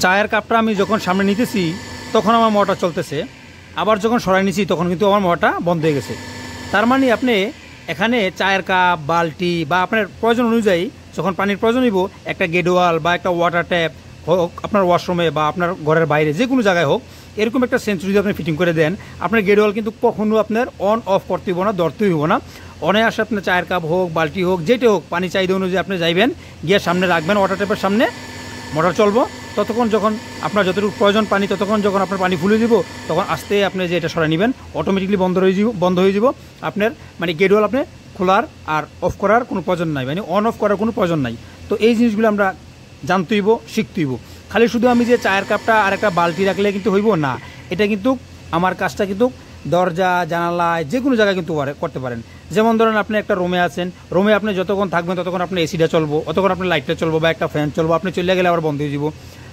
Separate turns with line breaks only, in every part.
চায়ের কাপটা আমি যখন সামনে নিতেছি তখন আমার মোটর চলতেছে, আবার যখন সরাই নিছি তখন কিন্তু আমার মোটরটা বন্ধ হয়ে গেছে। তার মানে আপনি এখানে চায়ের কাপ, বালতি বা আপনার প্রয়োজন অনুযায়ী যখন পানির প্রয়োজন হইব, একটা গেটওয়াল বা একটা ওয়াটার ট্যাপ হোক আপনার ওয়াশরুমে বা আপনার ঘরের বাইরে যে কোনো জায়গায় হোক, এরকম একটা সেন্সর যদি আপনি ফিটিং করে দেন, আপনার গেটওয়াল কিন্তু কখনো আপনার অন অফ করতে হইব না, ধরতে হইব না। অনায়াসে আপনার চায়ের কাপ হোক, বালতি হোক, যেটা হোক, পানি চাহিদা অনুযায়ী আপনি যাইবেন, গিয়ে সামনে রাখবেন ওয়াটার ট্যাপের সামনে, মোটর চলবো। ততক্ষণ যখন আপনার যতটুকু প্রয়োজন পানি, ততক্ষণ যখন আপনার পানি ফুলে যাব, তখন আস্তে আপনি যে এটা সরাই নেবেন, অটোমেটিকলি বন্ধ হয়ে যাব আপনার, মানে গেটওয়াল আপনি খোলার আর অফ করার কোনো প্রয়োজন নাই, মানে অন অফ করার কোনো প্রয়োজন নাই। তো এই জিনিসগুলো আমরা জানতে হইব, শিখতে হইব। খালি শুধু আমি যে চায়ের কাপটা আর একটা বালতি রাখলে কিন্তু হইব না, এটা কিন্তু আমার কাজটা কিন্তু দরজা জানালায় যে কোনো জায়গায় কিন্তু করতে পারেন। যেমন ধরেন আপনি একটা রুমে আছেন, রুমে আপনি যতক্ষণ থাকবেন ততক্ষণ আপনার এসিটা চলবো, অতক্ষণ আপনার লাইটটা চলবো বা একটা ফ্যান চলবো, আপনি চলে গেলে আবার বন্ধ হয়ে যাব।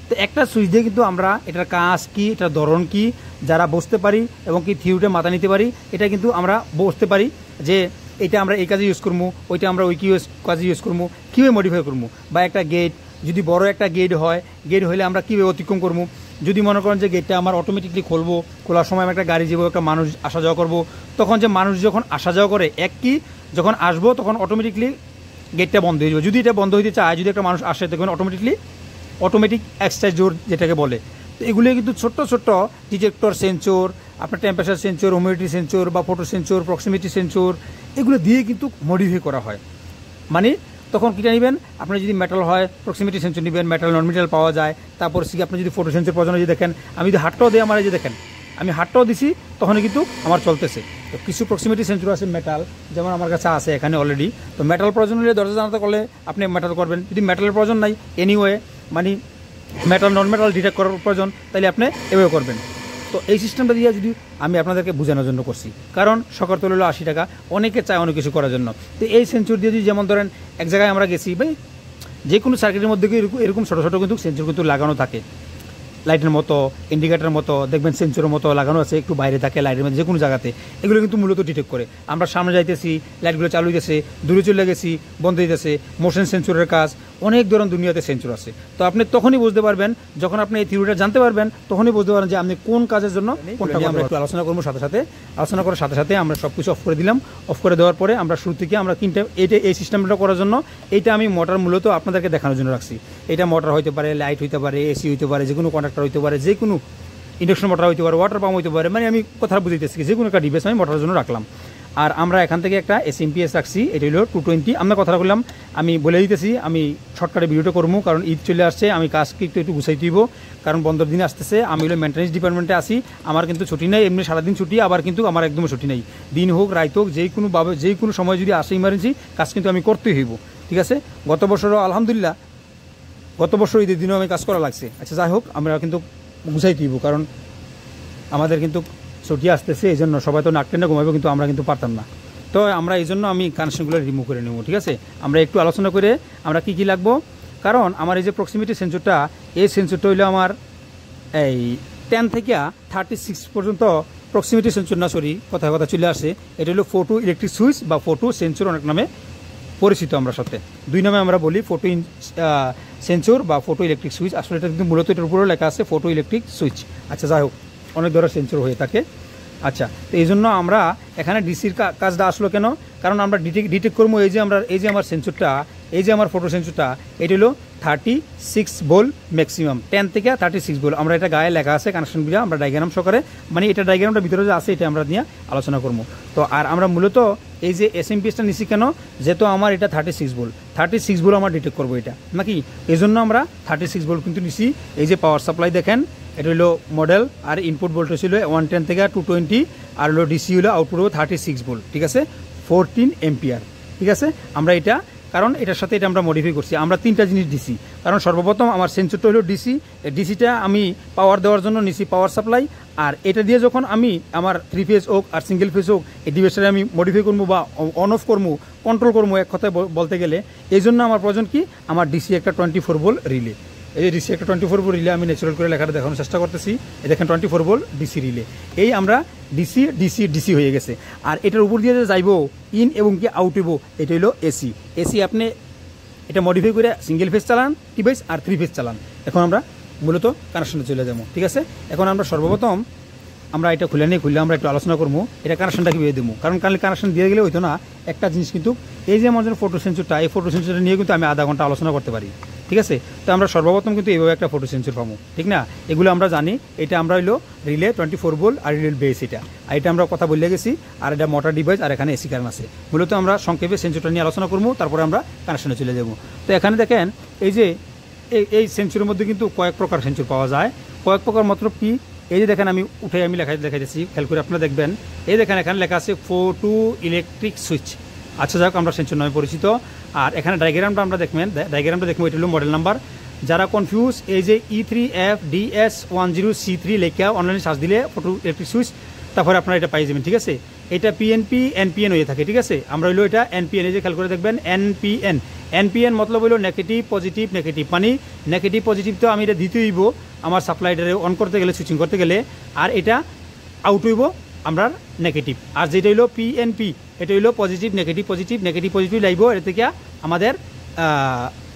তো একটা সুইচ দিয়ে কিন্তু আমরা এটার কাজ কি, এটার ধরন কি যারা বুঝতে পারি এবং কি থিওরিটা মাথা নিতে পারি, এটা কিন্তু আমরা বুঝতে পারি যে এটা আমরা এই কাজে ইউজ করবো, ওইটা আমরা ওই কাজে ইউজ করবো, কীভাবে মডিফাই করবো। বা একটা গেট যদি বড় একটা গেট হয়, গেট হলে আমরা কীভাবে অতিক্রম করবো। যদি মনে করেন যে গেটটা আমার অটোমেটিকলি খুলবো, খোলার সময় আমি একটা গাড়ি যাবো, একটা মানুষ আসা যাওয়া করবো, তখন যে মানুষ যখন আসা যাওয়া করে যখন আসবো তখন অটোমেটিকলি গেটটা বন্ধ হয়ে যাবে। যদি এটা বন্ধ হইতে চায়, যদি একটা মানুষ আসে, তখন অটোমেটিক এক্সট্রা জোর যেটাকে বলে। তো এগুলো কিন্তু ছোট্ট ডিটেক্টর সেন্সর, আপনার টেম্পারেচার সেন্সর, হিউমিডিটি সেন্সর বা ফটো সেন্সর, প্রক্সিমিটি সেন্সর, এগুলো দিয়ে কিন্তু মডিফাই করা হয়। মানে তখন কীটা নেবেন, আপনার যদি মেটাল হয় প্রক্সিমিটি সেন্সর নেবেন, মেটাল নন মেটাল পাওয়া যায়। তারপর আপনি যদি ফটো সেন্সর প্রয়োজন যদি দেখেন, আমি যদি হাতটাও দিই, আমার এই যে দেখেন আমি হাতটাও দিছি, তখন কিন্তু আমার চলতেছে। তো কিছু প্রক্সিমিটি সেন্সর আছে মেটাল, যেমন আমার কাছে আছে এখানে অলরেডি। তো মেটাল প্রয়োজন হলে দরজা জানাতে করলে আপনি মেটাল করবেন, যদি মেটালের প্রয়োজন নাই এনিওয়ে, মানে মেটাল নন মেটাল ডিটেক্ট করার প্রয়োজন, তাহলে আপনি এভাবে করবেন। তো এই সিস্টেমটা দিয়ে যদি আমি আপনাদেরকে বোঝানোর জন্য করছি, কারণ সকার তোলা হলো 80 টাকা, অনেকে চায় অনেক কিছু করার জন্য। তো এই সেন্সর দিয়ে যদি, যেমন ধরেন এক জায়গায় আমরা গেছি ভাই, যে কোনো সার্কিটের মধ্যে এরকম ছোটো কিন্তু সেন্সর কিন্তু লাগানো থাকে, লাইটের মতো, ইন্ডিকেটারের মতো, দেখবেন সেন্সরের মতো লাগানো আছে, একটু বাইরে থাকে লাইটের মধ্যে, যে কোনো জায়গাতে। এগুলো কিন্তু মূলত ডিটেক্ট করে। আমরা সামনে যাইতেছি, লাইটগুলো চালু হইতেছে, দূরে চলে গেছি, বন্ধ হইতেছে, মোশন সেন্সরের কাজ, অনেক ধরনের দুনিয়াতে সেন্সর আছে। তো আপনি তখনই বুঝতে পারবেন, যখন আপনি এই থিওরিটা জানতে পারবেন, তখনই বুঝতে পারবেন যে আপনি কোন কাজের জন্য কোনটা। আমরা একটু আলোচনা করবো আলোচনা করার সাথে সাথে আমরা সব কিছু অফ করে দিলাম। অফ করে দেওয়ার পরে আমরা শুরু থেকে আমরা এই সিস্টেমটা করার জন্য, এইটা আমি মোটর মূলত আপনাদেরকে দেখানোর জন্য রাখছি। এটা মোটর হইতে পারে, লাইট হইতে পারে, এসি হইতে পারে, যে কোনো কন্ডাক্টর হইতে পারে, যে কোনো ইন্ডাকশন মোটর হইতে পারে, ওয়াটার পাম্প হইতে পারে, মানে আমি কথা বুঝাইতেছি, যে কোনো একটা ডিভাইস আমি মোটরের জন্য রাখলাম। আর আমরা এখান থেকে একটা এসএমপিএস রাখছি, এটা হলো 220। আমরা কথা বললাম, আমি বলে দিতেছি, আমি শর্টকাটে ভিডিওটা করবো, কারণ ঈদ চলে আসছে, আমি কাজকে একটু গুছাই দিব, কারণ বন্ধের দিন আসতেছে। আমি হলো মেনটেন্যান্স ডিপার্টমেন্টে আসি, আমার কিন্তু ছুটি নেই, এমনি সারাদিন ছুটি, আবার কিন্তু আমার একদমই ছুটি নেই। দিন হোক রাত হোক, যে কোনো সময় যদি আসে ইমার্জেন্সি, কাজ কিন্তু আমি করতেই হইব, ঠিক আছে। গত বছরও আলহামদুলিল্লাহ, গত বছর ঈদের দিনও আমি কাজ করা লাগছে। আচ্ছা যাই হোক, আমরা কিন্তু গুছাই দিব, কারণ আমাদের কিন্তু ছুটি আসতেছে, এই জন্য সবাই তো নাক টেনে ঘুমাবো, কিন্তু আমরা কিন্তু পারতাম না। তো আমরা এই জন্য আমি কানেকশনগুলো রিমুভ করে নেব, ঠিক আছে। আমরা একটু আলোচনা করে আমরা কি লাগবো, কারণ আমার এই যে প্রক্সিমিটি সেন্সরটা, এই সেন্সরটা হইলো আমার এই 10 থেকে 36 পর্যন্ত প্রক্সিমিটি সেন্সর, না সরি কথা চলে আসে। এটা হলো ফটো ইলেকট্রিক সুইচ বা ফটো সেন্সর, অনেক নামে পরিচিত আমরা সাথে, দুই নামে আমরা বলি, ফটো সেন্সর বা ফটো ইলেকট্রিক সুইচ। আসলে এটা কিন্তু মূলত এটার উপরেও লেখা আছে ফটো ইলেকট্রিক সুইচ। আচ্ছা যাই হোক, অনেক ধরনের সেন্সর হয়ে থাকে। আচ্ছা, তো এই জন্য আমরা এখানে ডিসির কাজটা আসলো কেন, কারণ আমরা ডিটেক্ট করবো এই যে আমার সেন্সরটা, এই যে আমার ফটো সেন্সরটা, এটা হলো 36 ভোল্ট ম্যাক্সিমাম, 10 থেকে 36 ভোল্ট। আমরা এটা গায়ে লেখা আছে কানেকশনগুলো, আমরা ডায়াগ্রাম সহকারে, মানে এটা ডায়াগ্রামটা ভিতরে যে আছে, এটা আমরা নিয়ে আলোচনা করবো। তো আর আমরা মূলত এই যে এসএমপিএসটা নিছি কেন, যেহেতু আমার এটা 36 ভোল্ট আমার ডিটেক্ট করবো এটা নাকি, এই জন্য আমরা 36 ভোল্ট কিন্তু নিছি। এই যে পাওয়ার সাপ্লাই দেখেন, এটা হলো মডেল, আর ইনপুট ভোল্টেজ ছিল 110 থেকে 220, আর হলো ডিসি হলো আউটপুট হলো 36 ভোল্ট, ঠিক আছে, 14 এম্পিয়ার, ঠিক আছে। আমরা এটা, কারণ এটার সাথে এটা আমরা মডিফাই করছি, আমরা 3টা জিনিস দিছি। কারণ সর্বপ্রথম আমার সেন্সরটা হলো ডিসিটা আমি পাওয়ার দেওয়ার জন্য নিছি পাওয়ার সাপ্লাই, আর এটা দিয়ে যখন আমি আমার 3 ফেজ হোক আর সিঙ্গেল ফেজ হোক, এই ডিভাইসটা আমি মডিফাই করবো বা অন অফ করবো, কন্ট্রোল করবো, এক কথায় বলতে গেলে। এই জন্য আমার প্রয়োজন কি, আমার ডিসি একটা 24 ভোল্ট রিলে। এই যে ডিসি একটা 24 ভোল্ট রিলে, আমি ন্যাচারাল করে লেখাটা দেখানোর চেষ্টা করতেছি। এই দেখেন 24 ভোল্ট ডিসি রিলে, এই আমরা ডিসি হয়ে গেছে। আর এটার উপর দিয়ে যে যাইবো ইন এবং কি আউট হইব, এটা হলো এসি। আপনি এটা মডিফাই করে সিঙ্গেল ফেজ চালান ডিভাইস আর 3 ফেজ চালান। এখন আমরা মূলত কানেকশনে চলে যাবো। ঠিক আছে, এখন আমরা সর্বপ্রথম আমরা এটা খুলে আমরা একটু আলোচনা করবো এটা কানেকশনটা কীভাবে দেবো। কারণ কানেকশন দিয়ে গেলে হইতো না, একটা জিনিস কিন্তু এই যে আমার জন্য ফটো সেন্সরটা, এই ফটো সেন্সরটা নিয়ে কিন্তু আমি আধা ঘন্টা আলোচনা করতে পারি। ঠিক আছে, তো আমরা সর্বপ্রথম কিন্তু এইভাবে একটা ফটো সেন্সর পাবো, ঠিক না? এগুলো আমরা জানি, এটা আমরা হইলো রিলে 24 ভোল্ট আর রিলে বেস, এটা আমরা কথা বলে গেছি। আর এটা মোটর ডিভাইস, আর এখানে এসি কারেন্ট আছে। মূলত আমরা সংক্ষেপে সেন্সরটা নিয়ে আলোচনা করবো, তারপরে আমরা কানেকশনে চলে যাব। তো এখানে দেখেন এই যে এই সেন্সরের মধ্যে কিন্তু কয়েক প্রকার সেন্সর পাওয়া যায়। কয়েক প্রকার মতলব কি, এই যে দেখেন আমি উঠে আমি দেখাইতেছি, খেয়াল করে আপনারা দেখবেন। এই দেখেন এখানে লেখা আছে ফটো ইলেকট্রিক সুইচ। আচ্ছা যাক, আমরা সেন্সর নামে পরিচিত। আর এখানে ডায়াগ্রামটা আমরা দেখবেন, এটা হলো মডেল নাম্বার। যারা কনফিউজ, এই যে E3FDS10C3 লেখা অনলাইনে সার্চ দিলে ফটো ইলেকট্রিক সুইচ, তারপরে আপনারা এটা পাই যাবেন। ঠিক আছে, এটা পিএনপি এনপিএন হয়ে থাকে। ঠিক আছে, আমরা হইলো এটা এনপিএন, এই যে খেয়াল করে দেখবেন এনপিএন মতলব হইলো নেগেটিভ পজিটিভ নেগেটিভ, মানে নেগেটিভ পজিটিভ তো আমি এটা দিতে হইব আমার সাপ্লাইটারে অন করতে গেলে, সুইচিং করতে গেলে, আর এটা আউট হইব আমরা নেগেটিভ। আর যেটা হইলো পিএনপি, এটা হইলো positive negative positive negative positive লাগবো, এটা থেকে আমাদের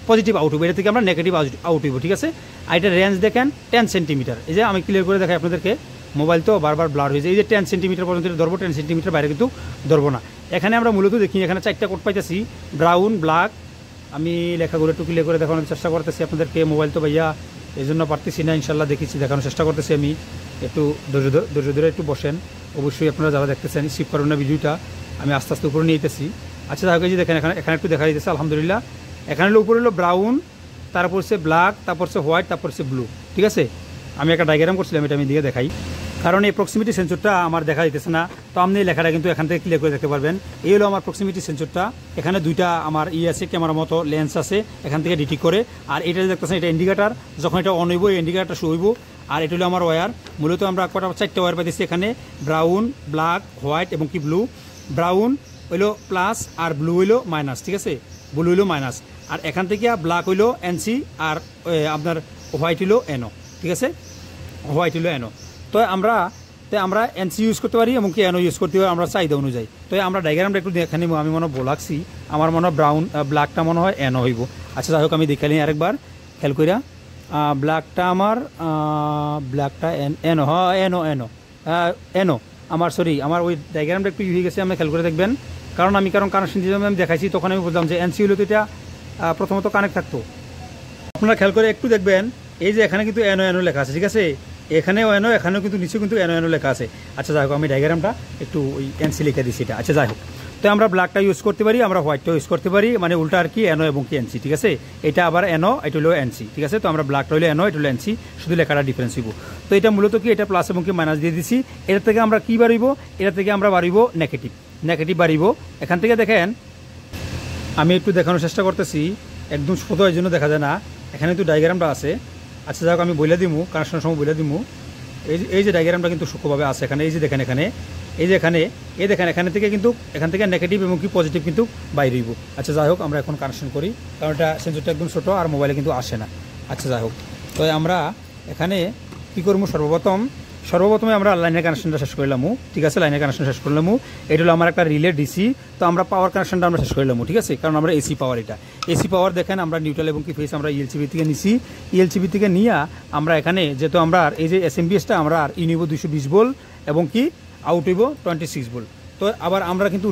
পজিটিভ আউট হইব, এটা থেকে আমরা নেগেটিভ আউট হইব। ঠিক আছে, আর এটা রেঞ্জ দেখেন 10 সেন্টিমিটার। এই যে আমি ক্লিয়ার করে দেখাই আপনাদেরকে, মোবাইল তো বারবার ব্লার হয়েছে। এই যে 10 সেন্টিমিটার পর্যন্ত ধরবো, 10 সেন্টিমিটার বাইরে কিন্তু ধরবো না। এখানে আমরা মূলত দেখি, এখানে 4টা কোড পাইতেছি, ব্রাউন, ব্ল্যাক। আমি লেখাগুলো একটু ক্লিয়ার করে দেখানোর চেষ্টা করতেছি আপনাদেরকে। মোবাইল তো ভাইয়া এই জন্য পারতেছি না, ইনশাল্লাহ দেখেছি, দেখানোর চেষ্টা করতেছি আমি। একটু ধৈর্য ধরে একটু বসেন। অবশ্যই আপনারা যারা দেখতেছেন শিপ করেন না ভিডিওটা, আমি আস্তে আস্তে উপরে নিয়ে যেতেছি। আচ্ছা তাহলে যে দেখেন এখানে একটু দেখা দিতেছে, আলহামদুলিল্লাহ। এখানে হলো উপরে হলো ব্রাউন, তারপর হচ্ছে ব্ল্যাক, তারপর হচ্ছে হোয়াইট, তারপর হচ্ছে ব্লু। ঠিক আছে, আমি একটা ডায়াগ্রাম করছিলাম, এটা আমি দিয়ে দেখাই। কারণ এই প্রক্সিমিটি সেন্সরটা আমার দেখা দিতেছে না, তো আপনি এই লেখাটা কিন্তু এখান থেকে ক্লিয়ার করে দেখতে পারবেন। এই হলো আমার প্রক্সিমিটি সেন্সরটা। এখানে দুইটা আমার আছে, ক্যামেরার মতো লেন্স আছে, এখান থেকে ডিটেক্ট করে। আর এটা দেখতেছেন, এটা ইন্ডিকেটার, যখন এটা অন হইব এই ইন্ডিকেটারটা শো হইব। আর এটা হলো আমার ওয়্যার। মূলত আমরা 4টা ওয়্যার পাইতেছি এখানে, ব্রাউন, ব্ল্যাক, হোয়াইট এবং কি ব্লু। ব্রাউন হইলো প্লাস আর ব্লু হইলো মাইনাস। ঠিক আছে, ব্লু হইলো মাইনাস। আর এখান থেকে ব্ল্যাক হইলো এনসি, আর আপনার হোয়াইট হইলো এনও। ঠিক আছে, হোয়াইট হইলো এনও। তো আমরা এনসি ইউজ করতে পারি এবং কি এনও ইউজ করতে পারি আমরা চাহিদা অনুযায়ী। তো আমরা ডায়াগ্রামটা একটু দেখে নিব। আমি মনে বলাচ্ছি, আমার মনে হয় ব্ল্যাকটা মনে হয় এনও হইব। আচ্ছা যাই হোক, আমি দেখে নিই আরেকবার খেয়াল করিয়া। ব্ল্যাকটা এনও, হ্যাঁ এনও আমার, সরি আমার ওই ডায়াগ্রামটা একটু হয়ে গেছে, আমরা খেয়াল করে দেখবেন। কারণ কানেকশন দিয়ে আমি দেখাইছি, তখন আমি বললাম যে এনসি হলো তো এটা প্রথমত কানেক্ট থাকতো। আপনারা খেয়াল করে একটু দেখবেন, এই যে এখানে কিন্তু এনও লেখা আছে। ঠিক আছে, এখানেও এখানেও কিন্তু নিচেও কিন্তু এনও লেখা আছে। আচ্ছা যাই হোক, আমি ডায়াগ্রামটা একটু ওই এনসি লিখে দিচ্ছি এটা। আচ্ছা যাই হোক, তো আমরা ব্ল্যাকটা ইউজ করতে পারি, আমরা হোয়াইটটা ইউজ করতে পারি, মানে উল্টা আর কি এনও এবং কি এনসি। ঠিক আছে, এটা আবার এনও, এটা হলো এনসি। ঠিক আছে, তো আমরা ব্ল্যাকটা হলো এনও, এটা হলো এনসি, শুধু লেখাটা ডিফারেন্স হইব। তো এটা মূলত কি, এটা প্লাস এবং কি মাইনাস দিয়ে দিচ্ছি। এটা থেকে আমরা কি বাড়িব, এটা থেকে আমরা বাড়িব নেগেটিভ বাড়িব। এখান থেকে দেখেন, আমি একটু দেখানোর চেষ্টা করতেছি, একদম ছোটো এই জন্য দেখা যায় না, এখানে তো ডায়াগ্রামটা আছে। আচ্ছা যাই হোক, আমি বলে দিমু, কানেকশনের সময় বলে দিমু। এই যে ডায়াগ্রামটা কিন্তু সূক্ষ্মভাবে আছে এখানে। এই যে দেখেন এখানে থেকে কিন্তু এখান থেকে নেগেটিভ এবং কি পজিটিভ কিন্তু বাইরে হইব। আচ্ছা যাই হোক, আমরা এখন কানেকশন করি, কারণ এটা সেন্সরটা একদম ছোটো আর মোবাইলে কিন্তু আসে না। আচ্ছা যাই হোক, তো আমরা এখানে কী করবো, সর্বপ্রথমে আমরা লাইনের কানেকশনটা শেষ করলাম। ঠিক আছে, লাইনের কানেকশন শেষ করলাম। এটা হলো আমার একটা রিলে ডিসি। তো আমরা পাওয়ার কানেকশনটা আমরা শেষ করলাম। ঠিক আছে, কারণ আমরা এসি পাওয়ার, এটা এসি পাওয়ার দেখেন, আমরা নিউট্রাল এবং কি ফেস আমরা ইএলসিবি থেকে নিছি। ইএলসিবি থেকে নিয়ে আমরা এখানে যেহেতু আমরা এই যে এসএমবিএসটা আমরা আর ইন হইব 220 ভোল্ট এবং কি আউট হইব 26 ভোল্ট। তো আবার আমরা কিন্তু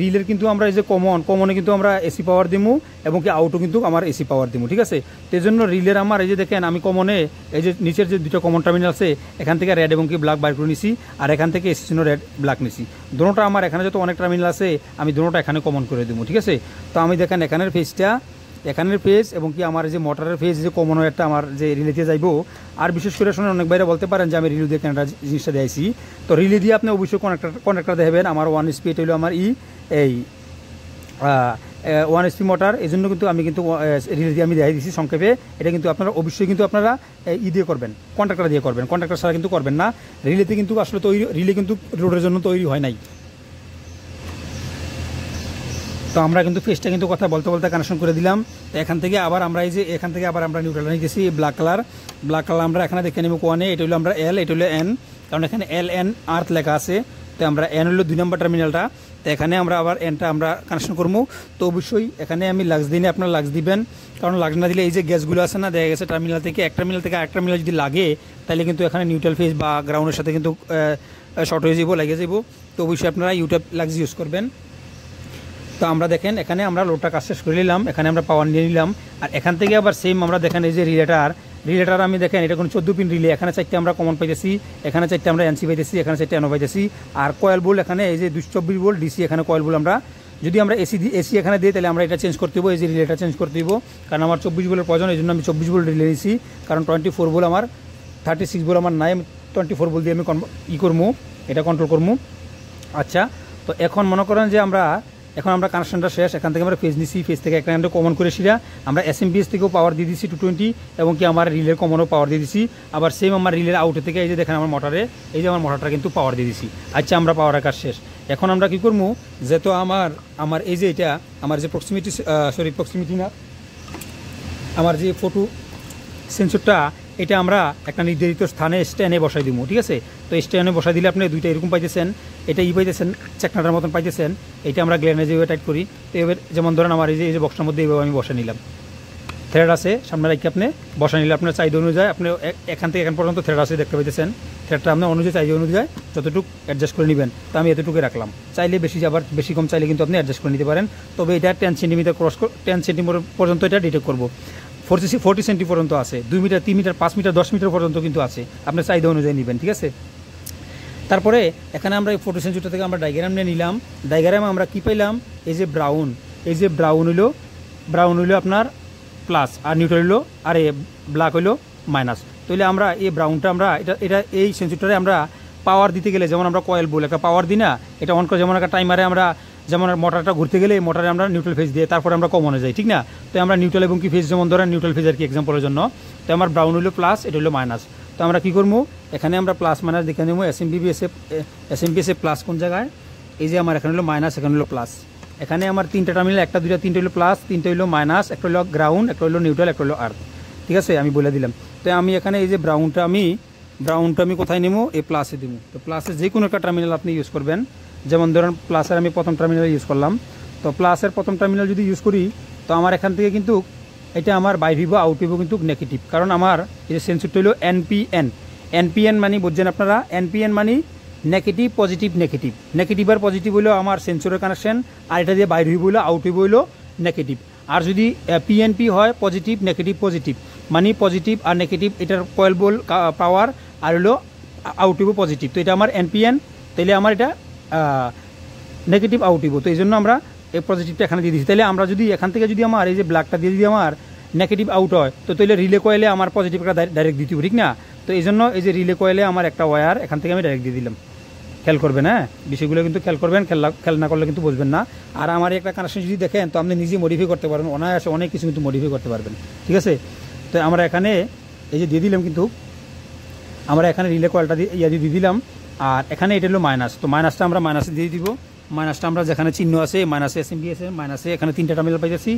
রিলের কিন্তু আমরা এই যে কমনে কিন্তু আমরা এসি পাওয়ার দিমু এবং কি আউটও কিন্তু আমার এসি পাওয়ার দিমু। ঠিক আছে, তো এই জন্য রিলের আমার এই যে দেখেন, আমি কমনে এই যে নিচের যে দুটো কমন টার্মিনাল আছে, এখান থেকে রেড এবং কি ব্ল্যাক বাইর করে নিছি, আর এখান থেকে এসি জন্য রেড ব্ল্যাক নিছি। দুটোটা আমার এখানে যত অনেক টার্মিনাল আছে, আমি দুটোটা এখানে কমন করে দিমু। ঠিক আছে, তো আমি দেখেন এখানের ফেজ এবং কি আমার যে মোটরের ফেজ যে কমন একটা আমার যে রিলেতে যাইব। আর বিশেষ করে শুনে অনেক বাইরে বলতে পারেন যে আমি রিলে দিয়ে কেনাটা জিনিসটা দিয়েছি, তো রিলে দিয়ে আপনি অবশ্যই কনেক্টার দেখাবেন। আমার 1 HP হইলো আমার এই 1 HP মোটর, এই জন্য কিন্তু আমি কিন্তু রিলে দিয়ে আমি দেখাই দিচ্ছি সংক্ষেপে। এটা কিন্তু আপনারা অবশ্যই কিন্তু আপনারা দিয়ে করবেন, কন্ট্রাক্টর দিয়ে করবেন, কন্ট্রাক্টর ছাড়া কিন্তু করবেন না। রিলেতে কিন্তু আসলে রিলে কিন্তু রোডের জন্য তৈরি হয় নাই। তো আমরা কিন্তু ফেসটা কিন্তু কথা বলতে কানেকশন করে দিলাম। তো এখান থেকে আবার আমরা আমরা নিউট্রাল নিয়েছি ব্ল্যাক কালার আমরা এখানে দেখে নেব কোয়ানে, এটা হলো আমরা এল, এটা হলো এন, কারণ এখানে এল এন আর্থ লেখা আছে। তো আমরা এন হলো 2 নম্বর টার্মিনালটা, তো এখানে আমরা আবার এনটা আমরা কানেকশন করবো। তো অবশ্যই এখানে আমি লাক্স দিনে আপনারা লাক্স দিবেন, কারণ লাক্স না দিলে এই যে গ্যাসগুলো আছে না, দেখা গেছে টার্মিনাল থেকে এক টার্মিনাল থেকে আরেক টার্মিনাল যদি লাগে তাহলে কিন্তু এখানে নিউট্রাল ফেজ বা গ্রাউন্ডের সাথে কিন্তু শর্ট হয়ে যাব, লেগে যাব। তো অবশ্যই আপনারা ইউটিউব লাক্স ইউজ করবেন। তো আমরা দেখেন এখানে আমরা লোডটা কাজ শেষ করে নিলাম, এখানে আমরা পাওয়ার নিয়ে নিলাম। আর এখান থেকে আবার সেম আমরা দেখেন এই যে রিলেটার আমি দেখেন এটা কোনো 14 পিন রিলে, এখানে 4টে আমরা কমন পাইতেছি, এখানে 4টে আমরা এনসি পাইতেছি, এখানে 4টে এনও পাইতেছি। আর কয়েল বোল্ট এখানে এই যে 224 ভোল্ট ডিসি, এখানে কয়েল বোল্ট আমরা যদি আমরা এসি এখানে দিই তাহলে আমরা এটা চেঞ্জ করতে হবো, এই যে রিলেটা চেঞ্জ করতে হবো, কারণ আমার 24 ভোল্টের প্রয়োজন, এই জন্য আমি 24 ভোল্ট রিলে নিয়েছি। কারণ 24 ভোল্ট আমার 36 ভোল্ট আমার নাই, 24 ভোল্ট দিয়ে আমি করবো, এটা কন্ট্রোল করবো। আচ্ছা, তো এখন মনে করেন যে আমরা কানেকশনটা শেষ, এখান থেকে আমরা ফেজ নিছি, ফেজ থেকে একটা কমন করে সিরা আমরা এসএমপিএস থেকেও পাওয়ার দিয়ে দিচ্ছি 220, এবং কি আমার রিলের কমনও পাওয়ার দিয়ে দিচ্ছি। আবার সেম আমার রিলের আউটে থেকে এই যে দেখেন আমার মোটরে, এই যে আমার মোটরটা কিন্তু পাওয়ার দিয়ে দিচ্ছি। আচ্ছা, আমরা পাওয়ারের কাজ শেষ। এখন আমরা কি করবো, যেহেতু আমার এই যে এটা আমার যে প্রক্সিমিটি না, আমার যে ফটো সেন্সরটা, এটা আমরা একটা নির্ধারিত স্থানে স্ট্যান্ডে বসাই দিব, ঠিক আছে। তো স্ট্যান্ডে বসাই দিলে আপনি দুইটা এরকম পাইতেছেন, এটা পাইতেছেন চেকনাটার মতন পাইতেছেন, এটা আমরা গ্ল্যানে যেভাবে টাইট করি। তো এবার যেমন ধরেন আমার এই যে বক্সটার মধ্যে এইভাবে আমি বসে নিলাম, থ্রেড আছে সামনে রাখি, আপনি বসা নিলে আপনার চাহিদা অনুযায়ী আপনি এখান থেকে এখান পর্যন্ত থ্রেড আছে দেখতে পাইতেছেন, থ্রেডটা আপনার অনুযায়ী চাহিদা অনুযায়ী যতটুকু অ্যাডজাস্ট করে নেবেন। তো আমি এতটুকু রাখলাম, চাইলে বেশি আবার বেশি কম চাইলে কিন্তু আপনি অ্যাডজাস্ট করে নিতে পারেন। তবে এটা 10 সেন্টিমিটার 10 সেন্টিমিটার পর্যন্ত এটা ডিটেক্ট করবো, 40 সেন্টি পর্যন্ত আছে, 2 মিটার 3 মিটার 5 মিটার 10 মিটার পর্যন্ত কিন্তু আছে, আপনার চাহিদা অনুযায়ী নেবেন, ঠিক আছে। তারপরে এখানে আমরা এই ফটো সেন্সরটা থেকে আমরা ডায়াগ্রাম নিয়ে নিলাম। ডায়াগ্রামে আমরা কি পাইলাম, এই যে ব্রাউন হইলো আপনার প্লাস, আর নিউট্রাল হইলো, আর এই ব্ল্যাক হইলো মাইনাস। তাহলে আমরা এই ব্রাউনটা আমরা এটা এই সেন্সরটারে আমরা পাওয়ার দিতে গেলে, যেমন আমরা কয়েল বলে একটা পাওয়ার দিই না, এটা অন করে যেমন একটা টাইমারে আমরা যেমন মোটরটা ঘুরতে গেলে মোটরে আমরা নিউট্রাল ফেজ দিয়ে তারপরে আমরা কমনে যাই, ঠিক না। তো আমরা নিউট্রাল এবং কি ফেজ, যেমন ধরেন নিউট্রাল ফেজ আর কি এক্সাম্পলের জন্য, তো আমার ব্রাউন হইলো প্লাস, এটা হলো মাইনাস। তো আমরা কী করবো, এখানে আমরা প্লাস মাইনাস দেখে নেবো, এসএমপিএসএ প্লাস কোন জায়গায়, এই যে আমার এখানে হলো মাইনাস, এখানে হলো প্লাস। এখানে আমার 3টে টার্মিনাল, 1 2 3 হলো প্লাস, 3টে হলো মাইনাস, একটা হলো গ্রাউন্ড, একটা হলো নিউট্রাল, একটা হলো আর্থ, ঠিক আছে, আমি বলে দিলাম। তো আমি এখানে এই যে ব্রাউনটা আমি কোথায় নেবো, এই প্লাসে দেবো। তো প্লাসে যে কোনো একটা টার্মিনাল আপনি ইউজ করবেন, যেমন ধরেন প্লাসের আমি প্রথম টার্মিনাল ইউজ করলাম। তো প্লাসের প্রথম টার্মিনাল যদি ইউজ করি, তো আমার এখান থেকে কিন্তু এটা আমার বাইর হইব, আউট হইব কিন্তু নেগেটিভ, কারণ আমার এই যে সেন্সরটা হলো এনপিএন মানে বুঝছেন আপনারা, এনপিএন মানে নেগেটিভ পজিটিভ নেগেটিভ আর পজিটিভ হইলো আমার সেন্সরের কানেকশন, আর এটা দিয়ে বাইর হইব হইলো আউট হইব হইলো নেগেটিভ। আর যদি পিএনপি হয় পজিটিভ নেগেটিভ মানে পজিটিভ আর নেগেটিভ, এটার কয়েল বল পাওয়ার আর হলো আউট হইব পজিটিভ। তো এটা আমার এনপিএন, তাইলে আমার এটা নেগেটিভ আউট হইব। তো এই জন্য আমরা এই পজিটিভটা এখানে দিয়ে দিচ্ছি। তাহলে আমরা যদি এখান থেকে যদি আমার এই যে ব্ল্যাকটা দিয়ে যদি আমার নেগেটিভ আউট হয়, তো তাহলে রিলে কয়েলে আমার পজিটিভটা ডাইরেক্ট দিতে হবে, ঠিক না। তো এই জন্য এই যে রিলে কয়েলে আমার একটা ওয়্যার এখান থেকে আমি ডাইরেক্ট দিয়ে দিলাম। খেয়াল করবেন, হ্যাঁ, বিষয়গুলো কিন্তু খেয়াল করবেন, খেয়াল না করলে কিন্তু বুঝবেন না। আর আমার একটা কানেকশন যদি দেখেন, তো আপনি নিজে মডিফাই করতে পারবেন, অনায়াসে অনেক কিছু কিন্তু মডিফাই করতে পারবেন, ঠিক আছে। তো আমরা এখানে এই যে দিয়ে দিলাম, কিন্তু আমরা এখানে রিলে কয়েলটা দিয়ে দিলাম, আর এখানে এটা হলো মাইনাস। তো মাইনাসটা আমরা মাইনাসে দিয়ে দিব, মাইনাসটা আমরা যেখানে চিহ্ন আছে মাইনাসে এসএমপিএস মাইনাসে এখানে 3টে টার্মিনাল পাইতেছি।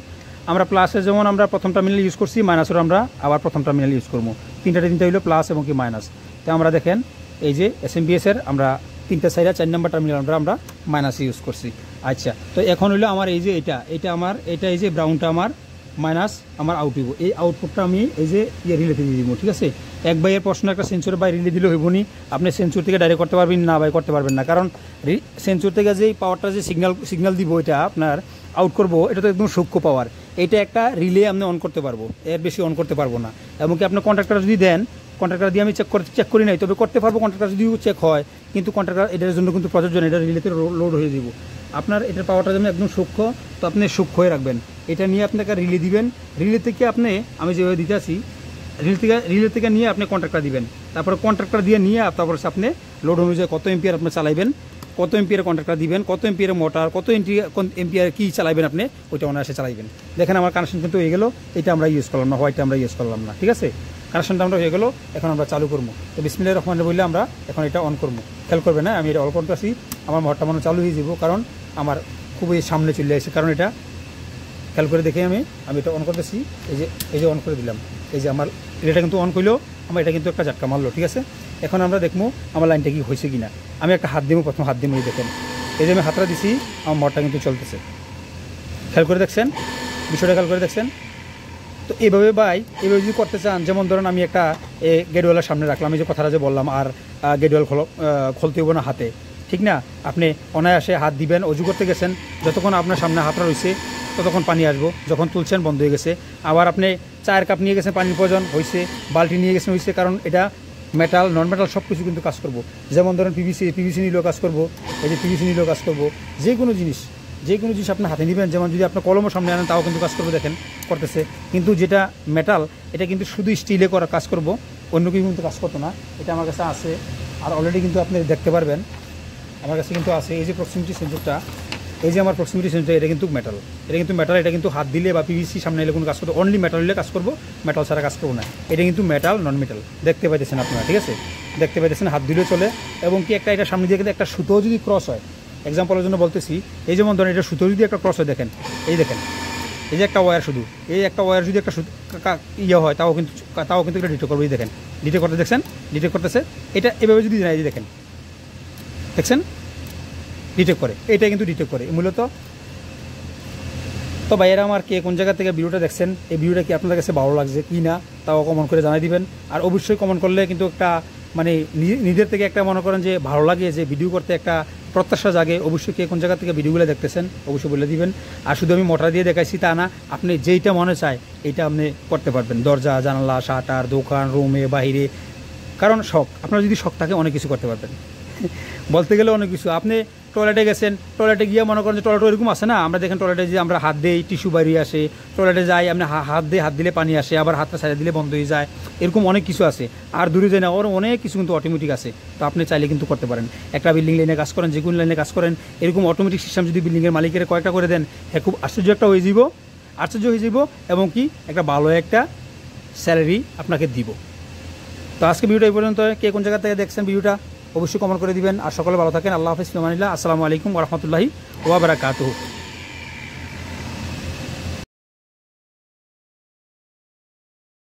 আমরা প্লাসে যেমন আমরা প্রথম টার্মিনাল ইউজ করছি, মাইনাসের আমরা আবার প্রথম টার্মিনাল ইউজ করবো, 3টে হইলো প্লাস এবং কি মাইনাস। তো আমরা দেখেন এই যে এসএমপিএসের আমরা 3টে সাইডে 4 নম্বর টার্মিনাল আমরা মাইনাস ইউজ করছি। আচ্ছা, তো এখন হইলো আমার এই যে এটা আমার এই যে ব্রাউনটা আমার মাইনাস আমার আউট হইব, এই আউটপুটটা আমি এই যে রিলেতে দিয়ে দিব, ঠিক আছে। এক ভাইয়ের প্রশ্ন, একটা সেন্সর বাই রিলে দিলে হইব নি, আপনি সেন্সর থেকে ডাইরেক্ট করতে পারবেন না ভাই, করতে পারবেন না, কারণ সেন্সর থেকে যে পাওয়ারটা যে সিগন্যাল দিব এটা আপনার আউট করবো, এটা তো একদম সূক্ষ্ম পাওয়ার, এটা একটা রিলে আপনি অন করতে পারবো, এর বেশি অন করতে পারবো না। এমনকি আপনি কন্ট্রাক্টর যদি দেন, কন্ট্রাক্টর দিয়ে আমি চেক করি নাই, তবে করতে পারবো, কন্ট্রাক্টর যদিও চেক হয়, কিন্তু কন্ট্রাক্টর এটার জন্য কিন্তু প্রযোজ্য, এটা রিলেতে লোড হয়ে যাব। আপনার এটার পাওয়ারটা যেমন একদম সূক্ষ্ম, তো আপনি সূক্ষ্ম হয়ে রাখবেন, এটা নিয়ে আপনাকে রিলে দিবেন, রিলে থেকে আপনি আমি যেভাবে দিতে আসি রিলে থেকে নিয়ে আপনি কন্ট্রাক্টর দিবেন, তারপরে কন্ট্রাক্টর দিয়ে নিয়ে তারপরে আপনি লোড অনুযায়ী কত এম্পিয়ার আপনি চালাইবেন, কত এম্পিয়ার কন্ট্রাক্টর দিবেন, কত এম্পিয়ার মোটর, কত এম্পিয়ার কী চালাইবেন আপনি, ওইটা অনায়াসে চালাইবেন। দেখেন আমার কানেকশন কিন্তু হয়ে গেলো, এটা আমরা ইউজ করলাম না, হোয়াইটটা আমরা ইউজ করলাম না, ঠিক আছে। কানেকশনটা আমরা হয়ে গেলো, এখন আমরা চালু করবো। তো বিসমিল্লাহির রহমানির রহিম বললে আমরা এখন এটা অন করবো। খেয়াল করবেন, না আমি এটা অন করতেছি, আমার মোটরটা মনে চালু হয়ে যাব, কারণ আমার খুবই সামনে চলে আসছে, কারণ এটা খেয়াল করে দেখে আমি এটা অন করতেছি, এই যে অন করে দিলাম, এই যে আমার এটা কিন্তু অন করলেও আমার এটা কিন্তু একটা ঝাটকা মারলো, ঠিক আছে। এখন আমরা দেখবো আমার লাইনটা কি হয়েছে কিনা। আমি একটা হাত দিব, প্রথম হাত দিব, এই দেখেন এই যে আমি হাতটা দিছি, আমার মোটরটা কিন্তু চলতেছে। খেয়াল করে দেখছেন, বিষয়টা খেয়াল করে দেখছেন। তো এইভাবে ভাই, এইভাবে যদি করতে চান, যেমন ধরেন আমি একটা গেটওয়ালার সামনে রাখলাম, এই যে কথাটা যে বললাম, আর গেটওয়াল খুলতে হবে না হাতে, ঠিক না? আপনি অনায়াসে হাত দিবেন, অজু করতে গেছেন, যতক্ষণ আপনার সামনে হাতটা রয়েছে ততক্ষণ পানি আসবো, যখন তুলছেন বন্ধ হয়ে গেছে। আবার আপনি চায়ের কাপ নিয়ে গেছেন, পানির প্রয়োজন হয়েছে, বালতি নিয়ে গেছেন হয়েছে, কারণ এটা মেটাল নন মেটাল সব কিছু কিন্তু কাজ করবো। যেমন ধরেন পিভিসি নিলেও কাজ করবো, এই যে পিভিসি নিলেও কাজ করবো। যে কোনো জিনিস আপনি হাতে নেবেন, যেমন যদি আপনার কলমও সামনে আনেন তাও কিন্তু কাজ করবে, দেখেন করতেছে। কিন্তু যেটা মেটাল, এটা কিন্তু শুধু স্টিলে করা কাজ করব, অন্য কিছু কিন্তু কাজ করতো না। এটা আমার কাছে আছে, আর অলরেডি কিন্তু আপনি দেখতে পারবেন আমার কাছে কিন্তু আছে। এই যে প্রক্সিমিটি সেন্সরটা, এই যে আমার প্রক্সিমিটি সেন্সর, এটা কিন্তু মেটাল, এটা কিন্তু হাত দিলে বা পিভিসি সামনে এলে কোনো কাজ করতো, অনলি মেটাল দিলে কাজ করবো, মেটাল ছাড়া কাজ করবো না। এটা কিন্তু মেটাল নন মেটাল দেখতে পাইতেছেন আপনারা, ঠিক আছে? দেখতে পাইতেছেন, হাত দিলেও চলে। এবং কি একটা এটা সামনে দিয়ে কিন্তু একটা সুতো যদি ক্রস হয়, এক্সাম্পলের জন্য বলতেছি, এই যেমন ধরেন এটা সুতো যদি একটা ক্রস হয়, দেখেন, এই দেখেন, এই যে একটা ওয়্যার, শুধু এই একটা ওয়্যার যদি একটা ইয়ে হয়, তাও কিন্তু এটা ডিটেক্ট করবে। দেখেন ডিটেক্ট করতে, দেখছেন ডিটেক্ট করতেছে। এটা এভাবে যদি যায়, যে দেখেন, দেখছেন ডিটেক্ট করে, এটা কিন্তু ডিটেক্ট করে মূলত। তো ভাইয়েরা আমার, কে কোন জায়গা থেকে ভিডিওটা দেখছেন, এই ভিডিওটা কি আপনাদের কাছে ভালো লাগছে কি না, তাও কমেন্ট করে জানাই দিবেন। আর অবশ্যই কমেন্ট করলে কিন্তু একটা মানে নিজের থেকে একটা মনে করেন যে ভালো লাগে, যে ভিডিও করতে একটা প্রত্যাশা জাগে। অবশ্যই কে কোন জায়গা থেকে ভিডিওগুলো দেখতেছেন অবশ্যই বলে দিবেন। আর শুধু আমি মোটর দিয়ে দেখাইছি তা না, আপনি যেইটা মনে চায় এইটা আপনি করতে পারবেন, দরজা জানালা শাটার দোকান রুমে বাহিরে। কারণ শখ, আপনার যদি শখ থাকে অনেক কিছু করতে পারবেন। বলতে গেলে অনেক কিছু। আপনি টয়লেটে গেছেন, টয়লেটে গিয়ে মনে করেন যে টয়লেট এরকম আছে না, আমরা দেখেন টয়লেটে যে আমরা হাত দিই টিস্যু বেরিয়ে আসে, টয়লেটে যাই আপনি হাত দিলে পানি আসে, আবার হাতটা সাইডে দিলে বন্ধ হয়ে যায়, এরকম অনেক কিছু আছে। আর দূরে যায় না, ওর অনেক কিছু কিন্তু অটোমেটিক আছে। তো আপনি চাইলে কিন্তু করতে পারেন। একটা বিল্ডিং লাইনে কাজ করেন, যে কোনো লাইনে কাজ করেন, এরকম অটোমেটিক সিস্টেম যদি বিল্ডিংয়ের মালিকের কয়েকটা করে দেন, হ্যাঁ খুব আশ্চর্য হয়ে যাব, এবং কি একটা ভালো একটা স্যালারি আপনাকে দিব। তো আজকে ভিডিওটা এই পর্যন্ত। কে কোন জায়গা থেকে দেখছেন ভিডিওটা অবশ্যই কমেন্ট করে দিবেন। আর সকলে ভালো থাকেন। আল্লাহ হাফেজ, ফিমানিল্লাহ, আসসালামু আলাইকুম ওয়া রাহমাতুল্লাহি ওয়া বারাকাতুহু।